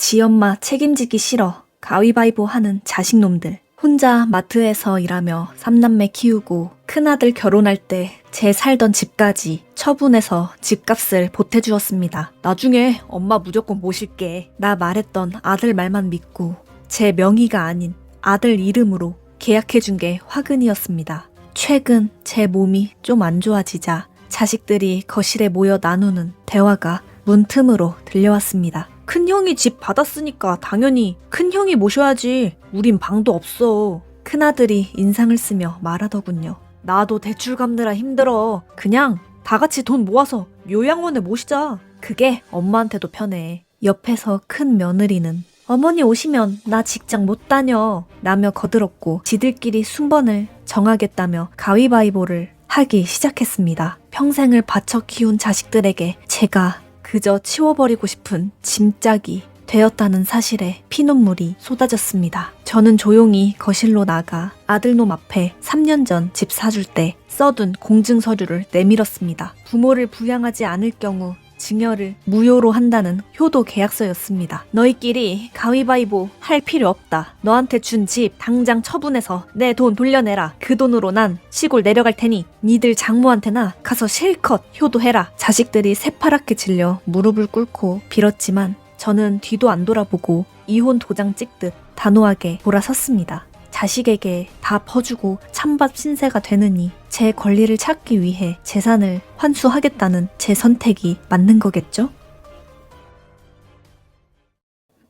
지엄마 책임지기 싫어. 가위바위보 하는 자식놈들. 혼자 마트에서 일하며 3남매 키우고 큰아들 결혼할 때 제 살던 집까지 처분해서 집값을 보태주었습니다. 나중에 엄마 무조건 모실게. 나 말했던 아들 말만 믿고 제 명의가 아닌 아들 이름으로 계약해준 게 화근이었습니다. 최근 제 몸이 좀 안 좋아지자 자식들이 거실에 모여 나누는 대화가 문틈으로 들려왔습니다. 큰형이 집 받았으니까 당연히 큰형이 모셔야지. 우린 방도 없어. 큰아들이 인상을 쓰며 말하더군요. 나도 대출 갚느라 힘들어. 그냥 다 같이 돈 모아서 요양원에 모시자. 그게 엄마한테도 편해. 옆에서 큰 며느리는 어머니 오시면 나 직장 못 다녀 라며 거들었고 지들끼리 순번을 정하겠다며 가위바위보를 하기 시작했습니다. 평생을 바쳐 키운 자식들에게 제가 그저 치워버리고 싶은 짐짝이 되었다는 사실에 피눈물이 쏟아졌습니다. 저는 조용히 거실로 나가 아들놈 앞에 3년 전 집 사줄 때 써둔 공증 서류를 내밀었습니다. 부모를 부양하지 않을 경우 증여를 무효로 한다는 효도 계약서였습니다. 너희끼리 가위바위보 할 필요 없다. 너한테 준 집 당장 처분해서 내 돈 돌려내라. 그 돈으로 난 시골 내려갈 테니 니들 장모한테나 가서 실컷 효도해라. 자식들이 새파랗게 질려 무릎을 꿇고 빌었지만 저는 뒤도 안 돌아보고 이혼 도장 찍듯 단호하게 돌아섰습니다. 자식에게 다 퍼주고 찬밥 신세가 되느니 제 권리를 찾기 위해 재산을 환수하겠다는 제 선택이 맞는 거겠죠?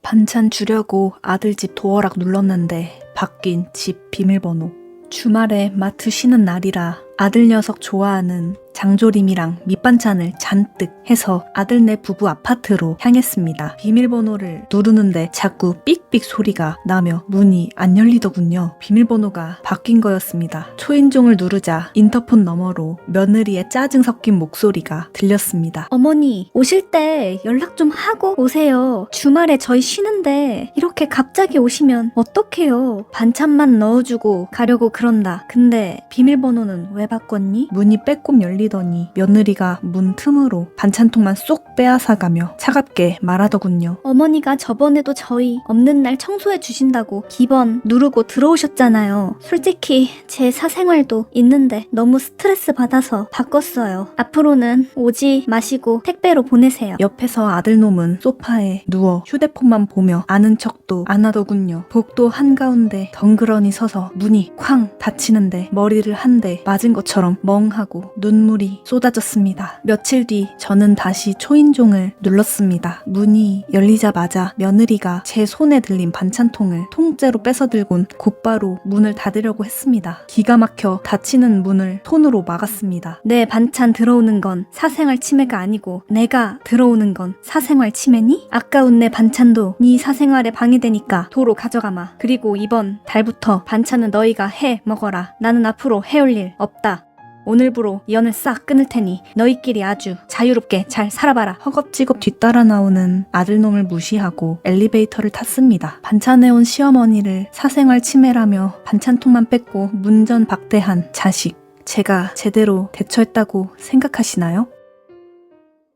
반찬 주려고 아들 집 도어락 눌렀는데 바뀐 집 비밀번호. 주말에 마트 쉬는 날이라 아들 녀석 좋아하는 장조림이랑 밑반찬을 잔뜩 해서 아들네 부부 아파트로 향했습니다. 비밀번호를 누르는데 자꾸 삑삑 소리가 나며 문이 안 열리더군요. 비밀번호가 바뀐 거였습니다. 초인종을 누르자 인터폰 너머로 며느리의 짜증 섞인 목소리가 들렸습니다. 어머니, 오실 때 연락 좀 하고 오세요. 주말에 저희 쉬는데 이렇게 갑자기 오시면 어떡해요. 반찬만 넣어주고 가려고 그런다. 근데 비밀번호는 왜 바꿨니? 문이 빼꼼 열리더니 며느리가 문 틈으로 반찬통만 쏙 빼앗아가며 차갑게 말하더군요. 어머니가 저번에도 저희 없는 날 청소해 주신다고 기번 누르고 들어오셨잖아요. 솔직히 제 사생활도 있는데 너무 스트레스 받아서 바꿨어요. 앞으로는 오지 마시고 택배로 보내세요. 옆에서 아들놈은 소파에 누워 휴대폰만 보며 아는 척도 안 하더군요. 복도 한가운데 덩그러니 서서 문이 쾅 닫히는데 머리를 한 대 맞은 것처럼 멍하고 눈물이 쏟아졌습니다. 며칠 뒤 저는 다시 초인종을 눌렀습니다. 문이 열리자마자 며느리가 제 손에 들린 반찬통을 통째로 뺏어들곤 곧바로 문을 닫으려고 했습니다. 기가 막혀 닫히는 문을 손으로 막았습니다. 내 반찬 들어오는 건 사생활 침해가 아니고 내가 들어오는 건 사생활 침해니? 아까운 내 반찬도 네 사생활에 방해되니까 도로 가져가마. 그리고 이번 달부터 반찬은 너희가 해 먹어라. 나는 앞으로 해올 일 없다. 오늘부로 연을 싹 끊을 테니 너희끼리 아주 자유롭게 잘 살아봐라. 허겁지겁 뒤따라 나오는 아들놈을 무시하고 엘리베이터를 탔습니다. 반찬해온 시어머니를 사생활 침해라며 반찬통만 뺏고 문전박대한 자식. 제가 제대로 대처했다고 생각하시나요?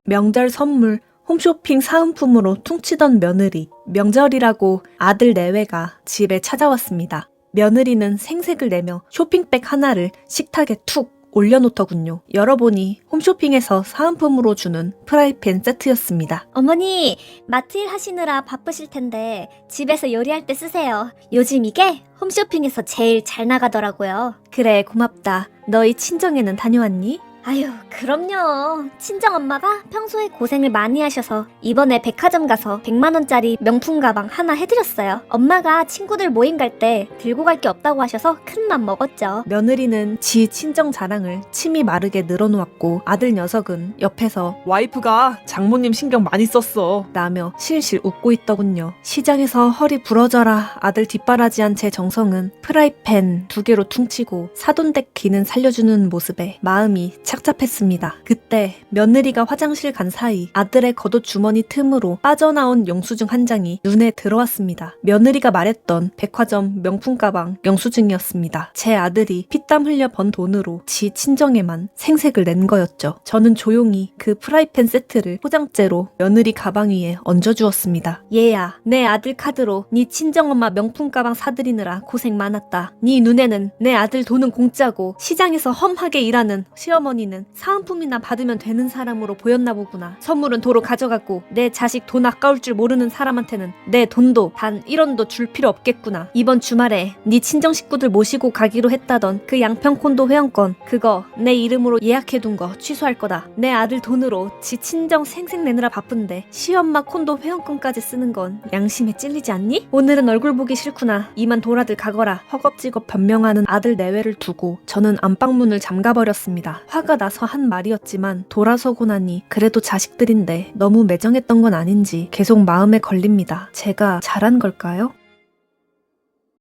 명절 선물 홈쇼핑 사은품으로 퉁치던 며느리. 명절이라고 아들 내외가 집에 찾아왔습니다. 며느리는 생색을 내며 쇼핑백 하나를 식탁에 툭 올려놓더군요. 열어보니 홈쇼핑에서 사은품으로 주는 프라이팬 세트였습니다. 어머니, 마트 일 하시느라 바쁘실 텐데 집에서 요리할 때 쓰세요. 요즘 이게 홈쇼핑에서 제일 잘 나가더라고요. 그래, 고맙다. 너희 친정에는 다녀왔니? 아유, 그럼요. 친정엄마가 평소에 고생을 많이 하셔서 이번에 백화점 가서 100만원짜리 명품 가방 하나 해드렸어요. 엄마가 친구들 모임 갈 때 들고 갈 게 없다고 하셔서 큰맘 먹었죠. 며느리는 지 친정 자랑을 침이 마르게 늘어놓았고 아들 녀석은 옆에서 와이프가 장모님 신경 많이 썼어 라며 실실 웃고 있더군요. 시장에서 허리 부러져라 아들 뒷바라지한 제 정성은 프라이팬 2개로 퉁치고 사돈댁 기는 살려주는 모습에 마음이 착 착잡했습니다. 그때 며느리가 화장실 간 사이 아들의 겉옷 주머니 틈으로 빠져나온 영수증 한 장이 눈에 들어왔습니다. 며느리가 말했던 백화점 명품 가방 영수증이었습니다. 제 아들이 피땀 흘려 번 돈으로 지 친정에만 생색을 낸 거였죠. 저는 조용히 그 프라이팬 세트를 포장째로 며느리 가방 위에 얹어주었습니다. 얘야, 내 아들 카드로 네 친정엄마 명품 가방 사드리느라 고생 많았다. 네 눈에는 내 아들 돈은 공짜고 시장에서 험하게 일하는 시어머니는 사은품이나 받으면 되는 사람으로 보였나 보구나. 선물은 도로 가져갔고 내 자식 돈 아까울 줄 모르는 사람한테는 내 돈도 단 1원도 줄 필요 없겠구나. 이번 주말에 네 친정 식구들 모시고 가기로 했다던 그 양평 콘도 회원권 그거 내 이름으로 예약해둔 거 취소할 거다. 내 아들 돈으로 지 친정 생색 내느라 바쁜데 시엄마 콘도 회원권까지 쓰는 건 양심에 찔리지 않니? 오늘은 얼굴 보기 싫구나. 이만 돌아들 가거라. 허겁지겁 변명하는 아들 내외를 두고 저는 안방문을 잠가버렸습니다. 화가 나서 한 말이었지만 돌아서고 나니 그래도 자식들인데 너무 매정했던 건 아닌지 계속 마음에 걸립니다. 제가 잘한 걸까요?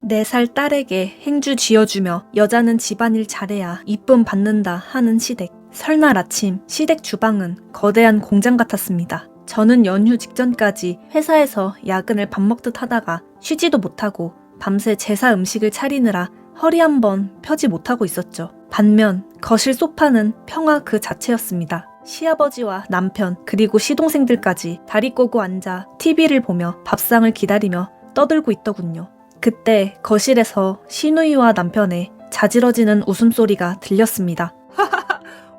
4살 딸에게 행주 쥐어주며 여자는 집안일 잘해야 이쁨 받는다 하는 시댁. 설날 아침 시댁 주방은 거대한 공장 같았습니다. 저는 연휴 직전까지 회사에서 야근을 밥 먹듯 하다가 쉬지도 못하고 밤새 제사 음식을 차리느라 허리 한번 펴지 못하고 있었죠. 반면 거실 소파는 평화 그 자체였습니다. 시아버지와 남편 그리고 시동생들까지 다리 꼬고 앉아 TV를 보며 밥상을 기다리며 떠들고 있더군요. 그때 거실에서 시누이와 남편의 자지러지는 웃음소리가 들렸습니다.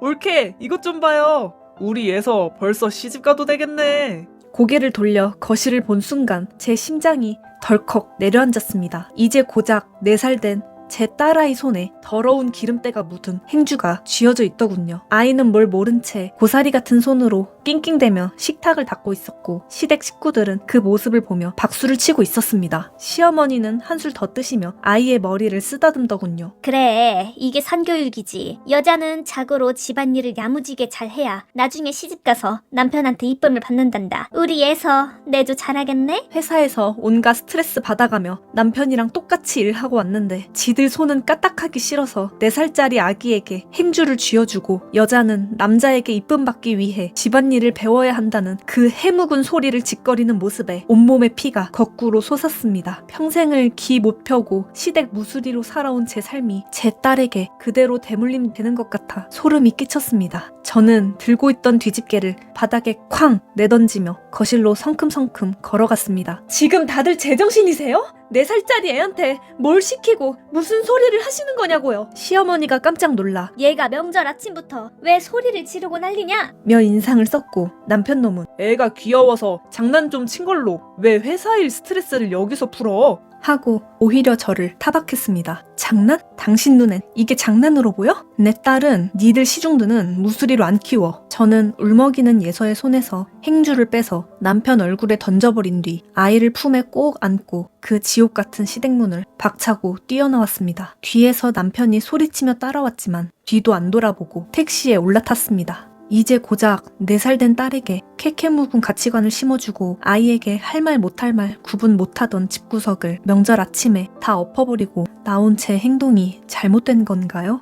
올케, 이것 좀 봐요. 우리 애서 벌써 시집가도 되겠네. 고개를 돌려 거실을 본 순간 제 심장이 덜컥 내려앉았습니다. 이제 고작 4살 된 제 딸아이 손에 더러운 기름때가 묻은 행주가 쥐어져 있더군요. 아이는 뭘 모른 채 고사리 같은 손으로 낑낑대며 식탁을 닦고 있었고 시댁 식구들은 그 모습을 보며 박수를 치고 있었습니다. 시어머니는 한술 더 뜨시며 아이의 머리를 쓰다듬더군요. 그래, 이게 산교육이지. 여자는 자고로 집안일을 야무지게 잘해야 나중에 시집가서 남편한테 이쁨을 받는단다. 우리 애서 내도 잘하겠네? 회사에서 온갖 스트레스 받아가며 남편이랑 똑같이 일하고 왔는데 지들 손은 까딱하기 싫어서 4살짜리 아기에게 행주를 쥐어주고 여자는 남자에게 이쁨 받기 위해 집안일을 배워야 한다는 그 해묵은 소리를 짓거리는 모습에 온몸의 피가 거꾸로 솟았습니다. 평생을 기 못 펴고 시댁 무수리로 살아온 제 삶이 제 딸에게 그대로 대물림 되는 것 같아 소름이 끼쳤습니다. 저는 들고 있던 뒤집개를 바닥에 쾅 내던지며 거실로 성큼성큼 걸어갔습니다. 지금 다들 제정신이세요? 4살짜리 애한테 뭘 시키고 무슨 소리를 하시는 거냐고요. 시어머니가 깜짝 놀라 얘가 명절 아침부터 왜 소리를 지르고 난리냐? 며 인상을 썼고 남편 놈은 애가 귀여워서 장난 좀 친 걸로 왜 회사 일 스트레스를 여기서 풀어? 하고 오히려 저를 타박했습니다. 장난? 당신 눈엔 이게 장난으로 보여? 내 딸은 니들 시중드는 무수리로 안 키워. 저는 울먹이는 예서의 손에서 행주를 빼서 남편 얼굴에 던져버린 뒤 아이를 품에 꼭 안고 그 지옥 같은 시댁문을 박차고 뛰어나왔습니다. 뒤에서 남편이 소리치며 따라왔지만 뒤도 안 돌아보고 택시에 올라탔습니다. 이제 고작 4살 된 딸에게 캐캐묵은 가치관을 심어주고 아이에게 할 말 못할 말 구분 못하던 집구석을 명절 아침에 다 엎어버리고 나온 제 행동이 잘못된 건가요?